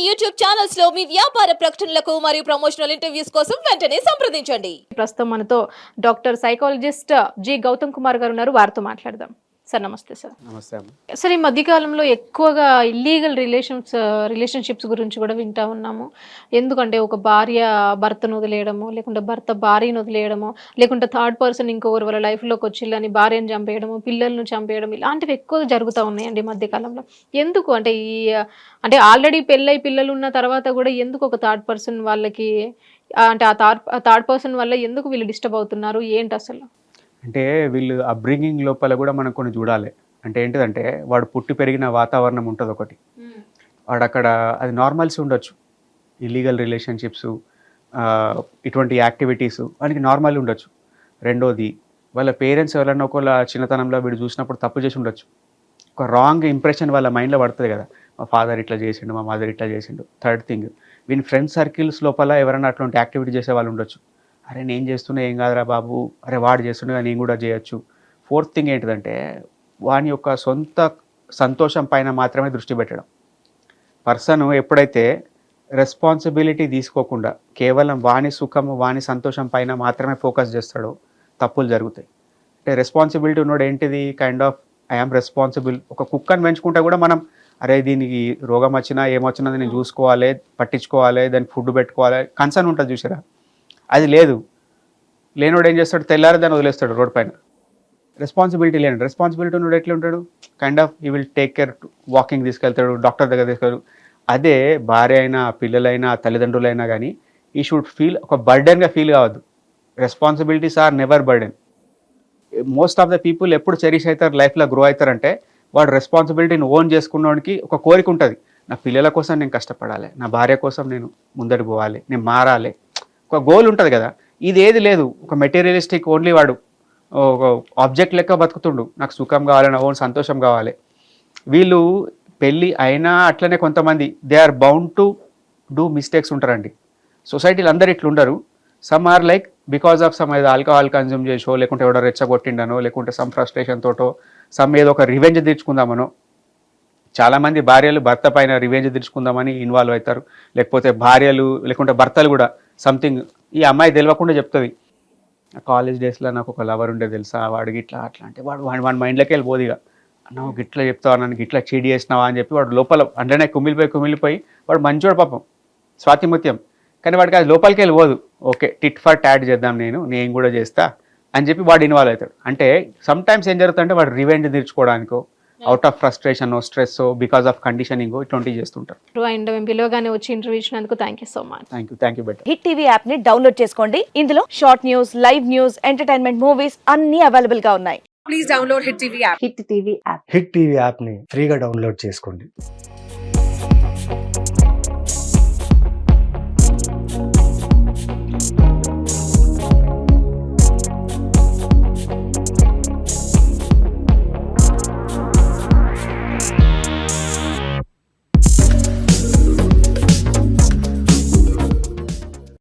YouTube channels లో మీ వ్యాపార ప్రకటనలకు మరియు ప్రమోషనల్ ఇంటర్వ్యూస్ కోసం వెంటనే సంప్రదించండి. ప్రస్తుతం మనతో డాక్టర్ సైకాలజిస్ట్ జి గౌతమ్ కుమార్ గారు ఉన్నారు. వారితో మాట్లాడదాం. సార్ నమస్తే సార్. నమస్తే అమ్మ. సార్ ఈ మధ్యకాలంలో ఎక్కువగా ఇల్లీగల్ రిలేషన్షిప్స్ గురించి కూడా వింటా ఉన్నాము. ఎందుకంటే ఒక భార్య భర్తను వదిలేయడము, లేకుంటే భర్త భార్యను వదిలేయడము, లేకుంటే థర్డ్ పర్సన్ ఇంకొకరు వాళ్ళ లైఫ్లోకి వచ్చిల్లని భార్యను చంపేయడము, పిల్లలను చంపేయడం, ఇలాంటివి ఎక్కువ జరుగుతూ ఉన్నాయండి ఈ మధ్యకాలంలో. ఎందుకు అంటే అంటే ఆల్రెడీ పెళ్ళై పిల్లలు ఉన్న తర్వాత కూడా ఎందుకు ఒక థర్డ్ పర్సన్ వాళ్ళకి అంటే ఆ థర్డ్ పర్సన్ వల్ల ఎందుకు వీళ్ళు డిస్టర్బ్ అవుతున్నారు, ఏంటి అసలు? అంటే వీళ్ళు అప్బ్రింగింగ్ లోపల కూడా మనం కొన్ని చూడాలి. అంటే ఏంటిదంటే వాడు పుట్టి పెరిగిన వాతావరణం ఉంటుంది ఒకటి. వాడు అక్కడ అది నార్మల్స్ ఉండొచ్చు, ఇల్లీగల్ రిలేషన్షిప్స్, ఇటువంటి యాక్టివిటీస్ వానికి నార్మల్ ఉండొచ్చు. రెండోది వాళ్ళ పేరెంట్స్ ఎవరైనా ఒకవేళ చిన్నతనంలో వీడు చూసినప్పుడు తప్పు చేసి ఉండొచ్చు. ఒక రాంగ్ ఇంప్రెషన్ వాళ్ళ మైండ్లో పడుతుంది కదా, మా ఫాదర్ ఇట్లా చేసిండు, మా మదర్ ఇట్లా చేసిండు. థర్డ్ థింగ్, వీని ఫ్రెండ్ సర్కిల్స్ లోపల ఎవరైనా అట్లాంటి యాక్టివిటీ చేసే వాళ్ళు ఉండొచ్చు. అరే నేను చేస్తున్నా ఏం కాదురా బాబు, అరే వాడు చేస్తుండగా నేను కూడా చేయొచ్చు. ఫోర్త్ థింగ్ ఏంటిదంటే వాని యొక్క సొంత సంతోషం పైన మాత్రమే దృష్టి పెట్టడం. పర్సన్ ఎప్పుడైతే రెస్పాన్సిబిలిటీ తీసుకోకుండా కేవలం వాని సుఖము వాని సంతోషం పైన మాత్రమే ఫోకస్ చేస్తాడో తప్పులు జరుగుతాయి. అంటే రెస్పాన్సిబిలిటీ ఉన్నాడు ఏంటిది, కైండ్ ఆఫ్ ఐఆమ్ రెస్పాన్సిబుల్. ఒక కుక్కని పెంచుకుంటే కూడా మనం అరే దీనికి రోగం వచ్చినా ఏమొచ్చినా నేను చూసుకోవాలి, పట్టించుకోవాలి, దానికి ఫుడ్ పెట్టుకోవాలి, కన్సర్న్ ఉంటుంది చూసారా. అది లేనోడు ఏం చేస్తాడు, తెల్లారి దాన్ని వదిలేస్తాడు రోడ్ పైన. రెస్పాన్సిబిలిటీ లేనాడు. రెస్పాన్సిబిలిటీ ఉన్నాడు ఎట్లా ఉంటాడు, కైండ్ ఆఫ్ ఈ విల్ టేక్ కేర్, వాకింగ్ తీసుకెళ్తాడు, డాక్టర్ దగ్గర తీసుకెళ్తాడు. అదే భార్య అయినా పిల్లలైనా తల్లిదండ్రులైనా కానీ ఈ షుడ్ ఫీల్ ఒక బర్డెన్గా ఫీల్ కావద్దు. Responsibilities are never burden. Most of the people ఎప్పుడు చెరిష్ అవుతారు, లైఫ్లో గ్రో అవుతారంటే వాడు రెస్పాన్సిబిలిటీని ఓన్ చేసుకున్నవాడికి ఒక కోరిక ఉంటుంది, నా పిల్లల కోసం నేను కష్టపడాలి, నా భార్య కోసం నేను ముందడి పోవాలి, నేను మారాలి, ఒక గోల్ ఉంటుంది కదా. ఇది ఏది లేదు, ఒక మెటీరియలిస్టిక్ ఓన్లీ వాడు ఒక ఆబ్జెక్ట్ లెక్క బతుకుతుండు, నాకు సుఖం కావాలి, నా ఓన్ సంతోషం కావాలి. వీళ్ళు పెళ్ళి అయినా అట్లనే కొంతమంది they are bound to do mistakes ఉంటారండి. సొసైటీలు అందరు ఇట్లుండరు. Some are like because of some ఏదో ఆల్కహాల్ కన్జ్యూమ్ చేసో, లేకుంటే ఎవడో రెచ్చగొట్టిండనో, లేకుంటే సమ్ ఫ్రస్ట్రేషన్ తోటో, సమ్ ఏదో ఒక రివెంజ్ తీర్చుకుందామనో. చాలామంది భార్యలు భర్త పైన రివెంజ్ తీర్చుకుందామని ఇన్వాల్వ్ అవుతారు. లేకపోతే భార్యలు లేకుంటే భర్తలు కూడా సంథింగ్ ఈ అమ్మాయి తెలియకుండా చెప్తుంది, కాలేజ్ డేస్లో నాకు ఒక లవర్ ఉండే తెలుసా, వాడికి ఇట్లా అట్లా అంటే వాడి మైండ్లోకి వెళ్ళిపోదు. ఇక నువ్వు గిట్లా చెప్తావా, నన్ను గిట్లా చీడి చేసినావా అని చెప్పి వాడు లోపల అంటేనే కుమిలిపోయి వాడు మంచోడు పాపం, స్వాతిముత్యం. కానీ వాడికి అది లోపలికి వెళ్ళిపోదు. ఓకే టిట్ ఫర్ టాట్ చేద్దాం, నేను కూడా చేస్తా అని చెప్పి వాడు ఇన్వాల్వ్ అవుతాడు. అంటే సమ్ టైమ్స్ ఏం జరుగుతుందంటే వాడు రివెంజ్ తీర్చుకోవడానికో, out of frustration stress because of conditioning ఇటువంటివి చేస్తుంటారు. అండ్ మేము పిలవగానే వచ్చి ఇంటర్వ్యూ ఇచ్చినందుకు thank you so much. Thank you better. Hit TV app ని డౌన్లోడ్ చేసుకోండి. ఇందులో short news, live news, entertainment movies అన్ని అవైలబుల్ గా ఉన్నాయి. Please download Hit TV app. Hit TV యాప్ని ఫ్రీగా డౌన్లోడ్ చేసుకోండి.